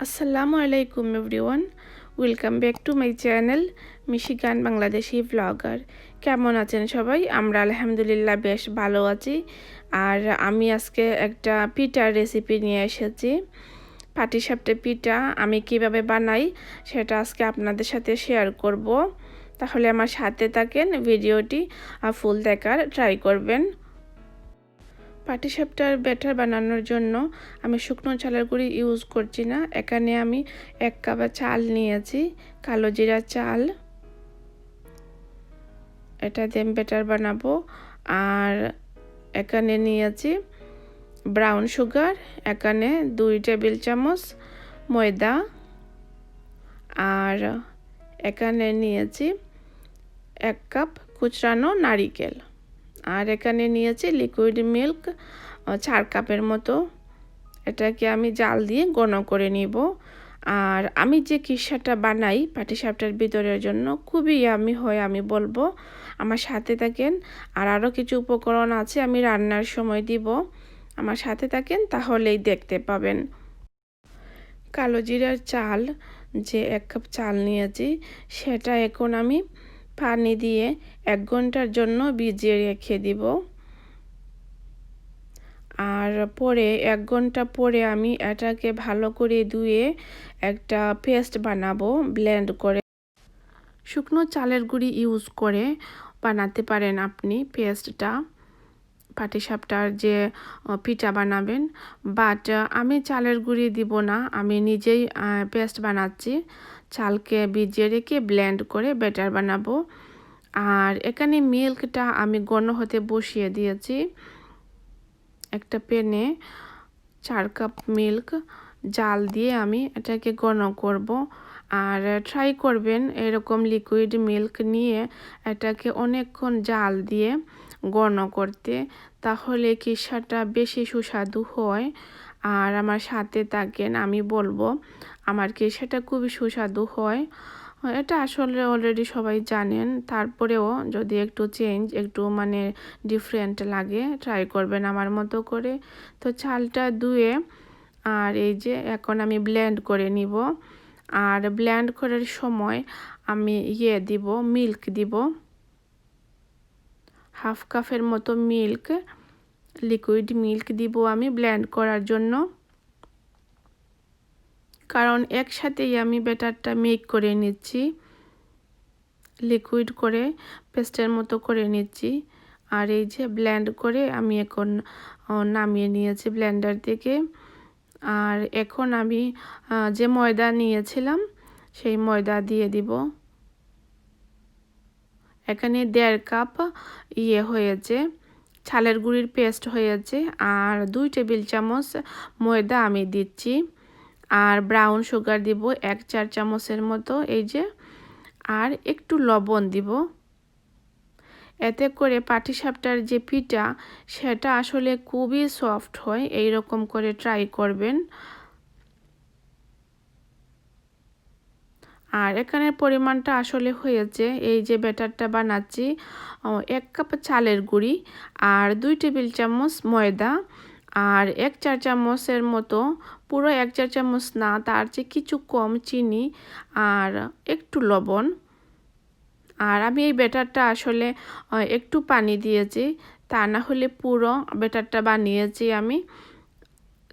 আসসালামু আলাইকুম everyone, welcome back to my channel Michigan Bangladeshi blogger. কেমন আছেন সবাই? আমরা আলহামদুলিল্লাহ বেশ ভালো আছি। আর আমি আজকে একটা পিঠার রেসিপি নিয়ে এসেছি। পাটিসাপটা পিঠা আমি কিভাবে বানাই সেটা আজকে আপনাদের সাথে শেয়ার করব। তাহলে আমার সাথে থাকেন, ভিডিওটি ফুল দেখার ট্রাই করবেন। পাটিসাপটার ব্যাটার বানানোর জন্য আমি শুকনো চালের গুঁড়ি ইউজ করছি না। এখানে আমি 1 কাপ চাল নিয়েছি, কালো জিরা চাল। এটা দিয়ে ব্যাটার বানাবো। আর এখানে নিয়েছি ব্রাউন সুগার, এখানে 2 টেবিল চামচ ময়দা, আর এখানে নিয়েছি 1 কাপ কুচরানো নারিকেল, আর এখানে নিয়েছি লিকুইড মিল্ক 4 কাপের মতো। এটাকে আমি জাল দিয়ে ঘন করে নিব। আর আমি যে কিসাটা বানাই পাটিসাপটার ভিতরের জন্য খুবই ইয়ামি হয়, আমি বলবো। আমার সাথে থাকেন। আর আরও কিছু উপকরণ আছে, আমি রান্নার সময় দিব। আমার সাথে থাকেন, তাহলেই দেখতে পাবেন। কালো জিরার চাল, যে 1 কাপ চাল নিয়েছি, সেটা এখন আমি পানি দিয়ে 1 ঘন্টার জন্য ভিজিয়ে রেখে দিব। আর পরে 1 ঘন্টা পরে আমি এটাকে ভালো করে ধুয়ে একটা পেস্ট বানাবো ব্লেন্ড করে। শুকনো চালের গুঁড়ি ইউজ করে বানাতে পারেন আপনি পেস্টটা, পাটিসাপটার যে পিঠা বানাবেন। বাট আমি চালের গুঁড়ি দিব না, আমি নিজেই পেস্ট বানাচ্ছি। চালকে ভিজিয়ে রেখে ব্লেন্ড করে ব্যাটার বানাবো। আর এখানে মিল্কটা আমি ঘন হতে বসিয়ে দিয়েছি। একটা প্যানে 4 কাপ মিল্ক জাল দিয়ে আমি এটাকে ঘন করব। আর ট্রাই করবেন এরকম লিকুইড মিল্ক নিয়ে এটাকে অনেকক্ষণ জাল দিয়ে ঘন করতে, তাহলে কিসাটা বেশি সুস্বাদু হয়। আর আমার সাথে থাকেন, আমি বলবো আমার কিসাটা খুবই সুস্বাদু হয়। এটা আসলে অলরেডি সবাই জানেন, তারপরেও যদি একটু চেঞ্জ, একটু মানে ডিফারেন্ট লাগে, ট্রাই করবেন আমার মতো করে। তো চালটা ধুয়ে আর এই যে এখন আমি ব্লেন্ড করে নিব। আর ব্লেন্ড করার সময় আমি দিব, মিল্ক দিব, 1/2 কাপের মতো মিল্ক, লিকুইড মিল্ক দিব আমি ব্লেন্ড করার জন্য। কারণ একসাথেই আমি ব্যাটারটা মেক করে নিচ্ছি, লিকুইড করে পেস্টের মতো করে নিচ্ছি। আর এই যে ব্লেন্ড করে আমি এখন নামিয়ে নিয়েছি ব্লেন্ডার থেকে। আর এখন আমি যে ময়দা নিয়েছিলাম সেই ময়দা দিয়ে দিব। এখানে 1.5 কাপ হয়েছে, চালের গুঁড়ির পেস্ট হয়েছে। আর 2 টেবিল চামচ ময়দা আমি দিচ্ছি। আর ব্রাউন সুগার দিব 1/4 চামচের মতো, এই যে। আর একটু লবণ দিব। এতে করে পাটিসাপটার যে পিঠা সেটা আসলে খুবই সফট হয়। এই রকম করে ট্রাই করবেন। আর এখানে পরিমাণটা আসলে হয়েছে, এই যে ব্যাটারটা বানাচ্ছি 1 কাপ চালের গুঁড়ি আর 2 টেবিল চামচ ময়দা আর 1/4 চামচের মতো, পুরো 1/4 চামচ না, তার চেয়ে কিছু কম চিনি আর একটু লবণ। আর আমি এই ব্যাটারটা আসলে একটু পানি দিয়েছি, তা না হলে পুরো ব্যাটারটা বানিয়েছি আমি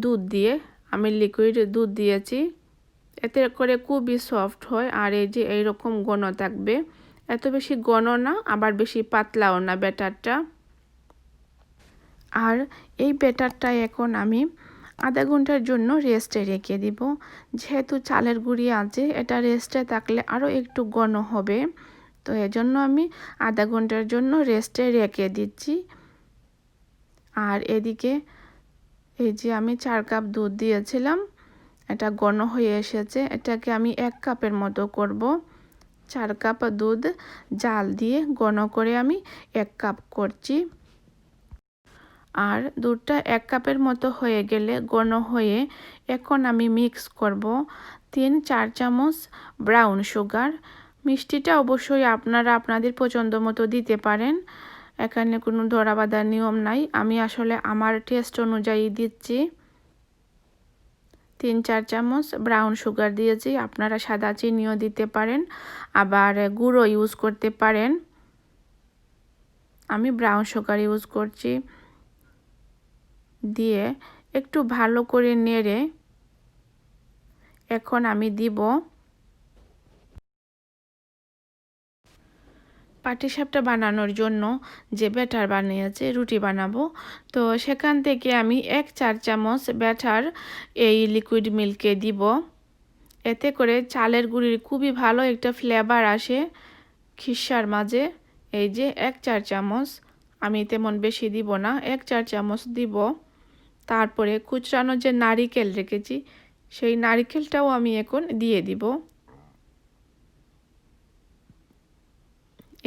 দুধ দিয়ে, আমি লিকুইড দুধ দিয়েছি। এতে করে খুবই সফট হয়। আর এই যে এইরকম ঘন থাকবে, এত বেশি ঘন না, আবার বেশি পাতলাও না ব্যাটারটা। আর এই ব্যাটারটা এখন আমি আধা ঘন্টার জন্য রেস্টে রেখে দিব। যেহেতু চালের গুঁড়ি আছে, এটা রেস্টে থাকলে আরও একটু ঘন হবে, তো এজন্য আমি আধা ঘন্টার জন্য রেস্টে রেখে দিচ্ছি। আর এদিকে এই যে আমি 4 কাপ দুধ দিয়েছিলাম, এটা ঘন হয়ে এসেছে। এটাকে আমি 1 কাপের মতো করব। 4 কাপ দুধ জাল দিয়ে ঘন করে আমি 1 কাপ করছি। আর দুধটা 1 কাপের মতো হয়ে গেলে, ঘন হয়ে, এখন আমি মিক্স করব 3-4 চামচ ব্রাউন সুগার। মিষ্টিটা অবশ্যই আপনারা আপনাদের পছন্দ মতো দিতে পারেন, এখানে কোনো ধরা বাঁধা নিয়ম নাই। আমি আসলে আমার টেস্ট অনুযায়ী দিচ্ছি। 3-4 চামচ ব্রাউন সুগার দিয়েছি। আপনারা সাদা চিনিও দিতে পারেন, আবার গুঁড়ো ইউজ করতে পারেন। আমি ব্রাউন সুগার ইউজ করছি। দিয়ে একটু ভালো করে নেড়ে এখন আমি দিব পাটিসাপটা বানানোর জন্য যে ব্যাটার বানিয়েছে, রুটি বানাবো, তো সেখান থেকে আমি 1-4 চামচ ব্যাটার এই লিকুইড মিল্কে দিব। এতে করে চালের গুঁড়ির খুবই ভালো একটা ফ্লেভার আসে খিসার মাঝে। এই যে 1-4 চামচ, আমি তেমন বেশি দিব না, 1-4 চামচ দিব। তারপরে কুচরানো যে নারিকেল রেখেছি, সেই নারিকেলটাও আমি এখন দিয়ে দিব।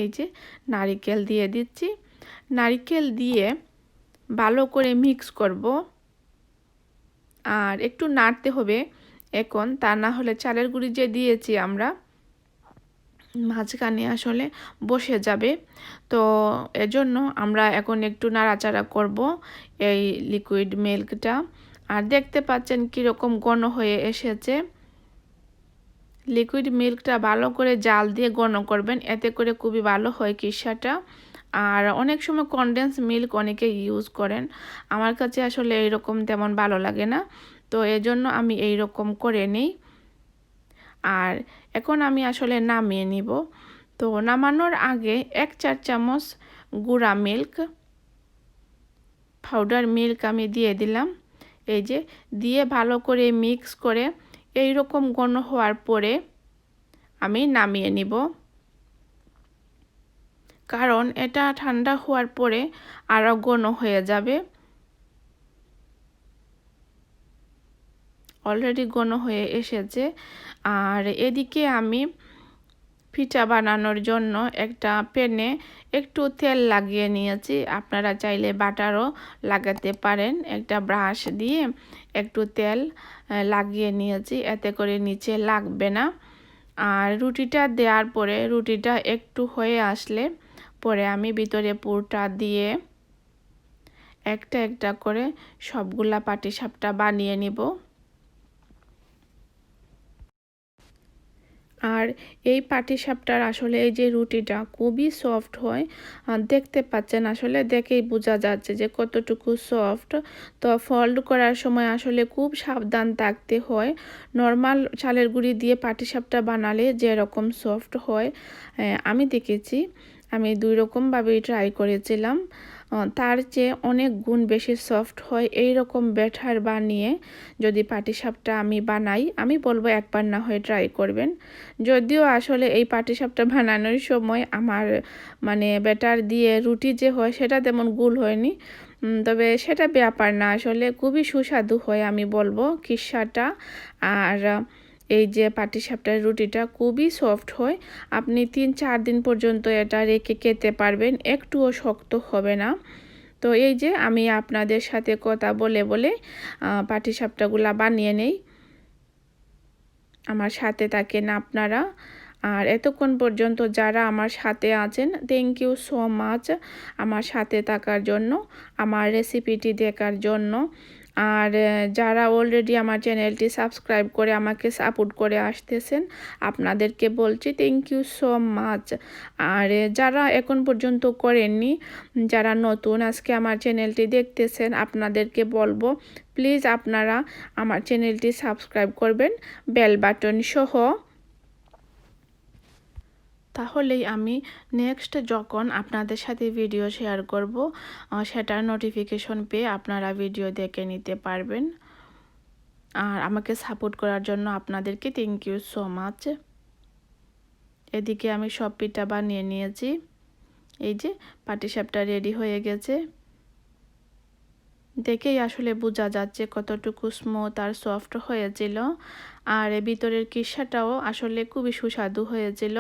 এই যে নারিকেল দিয়ে দিচ্ছি। নারিকেল দিয়ে ভালো করে মিক্স করব, আর একটু নাড়তে হবে এখন, তা না হলে চালের গুঁড়ি যে দিয়েছি আমরা মাঝখানে আসলে বসে যাবে। তো এজন্য আমরা এখন একটু নাড়াচাড়া করব এই লিকুইড মিল্কটা। আর দেখতে পাচ্ছেন কীরকম ঘন হয়ে এসেছে। লিকুইড মিল্কটা ভালো করে জাল দিয়ে ঘন করবেন, এতে করে খুবই ভালো হয় কিসাটা। আর অনেক সময় কনডেন্স মিল্ক অনেকে ইউজ করেন, আমার কাছে আসলে এইরকম তেমন ভালো লাগে না, তো এজন্য আমি এই রকম করে নিই। আর এখন আমি আসলে নামিয়ে নিব। তো নামানোর আগে 1-4 চামচ গুঁড়া মিল্ক, পাউডার মিল্ক আমি দিয়ে দিলাম। এই যে দিয়ে ভালো করে মিক্স করে এই রকম ঘন হওয়ার পরে আমি নামিয়ে নিব, কারণ এটা ঠান্ডা হওয়ার পরে আরও ঘন হয়ে যাবে। অলরেডি ঘন হয়ে এসেছে। আর এদিকে আমি পিঠা বানানোর জন্য একটা প্যানে একটু তেল লাগিয়ে নিয়েছি। আপনারা চাইলে বাটারও লাগাতে পারেন। একটা ব্রাশ দিয়ে একটু তেল লাগিয়ে নিয়েছি, এতে করে নিচে লাগবে না। আর রুটিটা দেওয়ার পরে রুটিটা একটু হয়ে আসলে পরে আমি ভিতরে পুরটা দিয়ে একটা একটা করে সবগুলা পাটিসাপটা বানিয়ে নিব। আর এই পাটিসাপটার আসলে এই যে রুটিটা খুবই সফট হয়, দেখতে পাচ্ছেন, আসলে দেখেই বোঝা যাচ্ছে যে কতটুকু সফট। তো ফোল্ড করার সময় আসলে খুব সাবধান থাকতে হয়। নর্মাল চালের গুঁড়ি দিয়ে পাটিসাপটা বানালে যেরকম সফট হয় আমি দেখেছি, আমি 2 রকমভাবেই ট্রাই করেছিলাম, তার চেয়ে অনেক গুণ বেশি সফট হয় এই রকম ব্যাটার বানিয়ে যদি পাটিসাপটা আমি বানাই। আমি বলবো একবার না হয় ট্রাই করবেন। যদিও আসলে এই পাটিসাপটা বানানোর সময় আমার মানে ব্যাটার দিয়ে রুটি যে হয় সেটা তেমন গোল হয়নি, তবে সেটা ব্যাপার না, আসলে খুবই সুস্বাদু হয় আমি বলবো কিসাটা। আর এই যে পাটিসাপটার রুটিটা খুবই সফট হয়, আপনি 3-4 দিন পর্যন্ত এটা রেখে খেতে পারবেন, একটুও শক্ত হবে না। তো এই যে আমি আপনাদের সাথে কথা বলে বলে পাটিসাপটাগুলা বানিয়ে নেই, আমার সাথে থাকেন আপনারা। আর এতক্ষণ পর্যন্ত যারা আমার সাথে আছেন, থ্যাংক ইউ সো মাচ আমার সাথে থাকার জন্য, আমার রেসিপিটি দেখার জন্য। আর যারা অলরেডি আমার চ্যানেলটি সাবস্ক্রাইব করে আমাকে সাপোর্ট করে আসতেছেন, আপনাদেরকে বলছি থ্যাংক ইউ সো মাচ। আর যারা এখন পর্যন্ত করেননি, যারা নতুন আজকে আমার চ্যানেলটি দেখতেছেন, আপনাদেরকে বলবো প্লিজ আপনারা আমার চ্যানেলটি সাবস্ক্রাইব করবেন বেল বাটন সহ, তাহলেই আমি নেক্সট যখন আপনাদের সাথে ভিডিও শেয়ার করব সেটার নোটিফিকেশন পেয়ে আপনারা ভিডিও দেখে নিতে পারবেন। আর আমাকে সাপোর্ট করার জন্য আপনাদেরকে থ্যাংক ইউ সো মাচ। এদিকে আমি সব পিঠা বানিয়ে নিয়েছি। এই যে পাটিসাপটা রেডি হয়ে গেছে, দেখেই আসলে বোঝা যাচ্ছে কতটুকু স্মুথ আর সফট হয়েছিল। আর ভিতরের কিসাটাও আসলে খুবই সুস্বাদু হয়েছিল।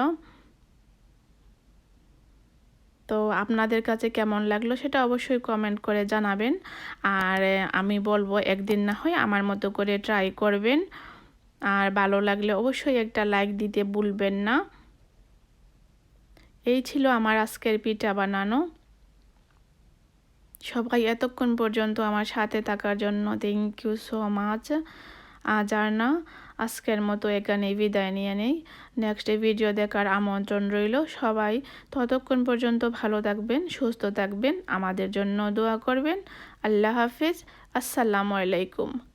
তো আপনাদের কাছে কেমন লাগলো সেটা অবশ্যই কমেন্ট করে জানাবেন। আর আমি বলবো একদিন না হয় আমার মতো করে ট্রাই করবেন, আর ভালো লাগলে অবশ্যই একটা লাইক দিতে ভুলবেন না। এই ছিল আমার আজকের পিঠা বানানো। সবাই এতক্ষণ পর্যন্ত আমার সাথে থাকার জন্য থ্যাংক ইউ সো মাচ। আজ আর না, আজকের মতো এখানে বিদায় নিয়ে নেই। নেক্সট ভিডিও দেখার আমন্ত্রণ রইল। সবাই ততক্ষণ পর্যন্ত ভালো থাকবেন, সুস্থ থাকবেন, আমাদের জন্য দোয়া করবেন। আল্লাহ হাফেজ। আসসালামু আলাইকুম।